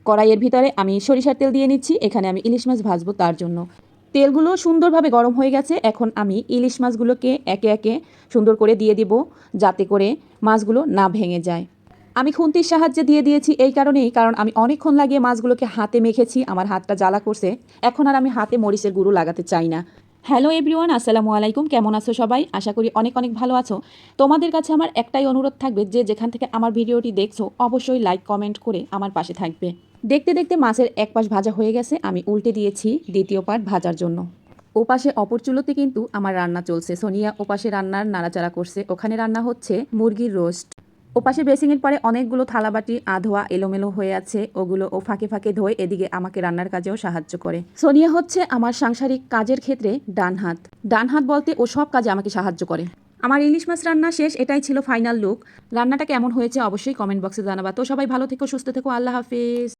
কড়াইয়ের ভিতরে আমি সরিষার তেল দিয়ে নিচ্ছি। এখানে আমি ইলিশ মাছ ভাজবো তার জন্য। তেলগুলো সুন্দরভাবে গরম হয়ে গেছে। এখন আমি ইলিশ মাছগুলোকে একে একে সুন্দর করে দিয়ে দিব, যাতে করে মাছগুলো না ভেঙে যায়। আমি খুন্তির সাহায্যে দিয়ে দিয়েছি এই কারণেই, কারণ আমি অনেকক্ষণ লাগিয়ে মাছগুলোকে হাতে মেখেছি, আমার হাতটা জ্বালা করছে। এখন আর আমি হাতে মরিচের গুঁড়ো লাগাতে চাই না। হ্যালো এভরিওয়ান, আসসালামু আলাইকুম। কেমন আছো সবাই? আশা করি অনেক অনেক ভালো আছো। তোমাদের কাছে আমার একটাই অনুরোধ থাকবে, যে যেখান থেকে আমার ভিডিওটি দেখছো অবশ্যই লাইক কমেন্ট করে আমার পাশে থাকবে। দেখতে দেখতে মাছের এক পাশ ভাজা হয়ে গেছে, আমি উল্টে দিয়েছি দ্বিতীয় পার্ট ভাজার জন্য। ওপাশে অপর চুলোতে কিন্তু আমার রান্না চলছে। সোনিয়া ওপাশে রান্নার নাড়াচাড়া করছে, ওখানে রান্না হচ্ছে মুরগির রোস্ট। ওপাশে বেসিংয়ের পরে অনেকগুলো থালাবাটি আধোয়া এলোমেলো হয়ে আছে, ওগুলো ও ফাঁকে ফাঁকে ধোয়, এদিকে আমাকে রান্নার কাজেও সাহায্য করে। সোনিয়া হচ্ছে আমার সাংসারিক কাজের ক্ষেত্রে ডান হাত। ডান হাত বলতে ও সব কাজে আমাকে সাহায্য করে। আমার ইলিশ মাছ রান্না শেষ, এটাই ছিল ফাইনাল লুক। রান্নাটা কেমন হয়েছে অবশ্যই কমেন্ট বক্সে জানাবা। তো সবাই ভালো থেকো, সুস্থ থেকো, আল্লাহ হাফেজ।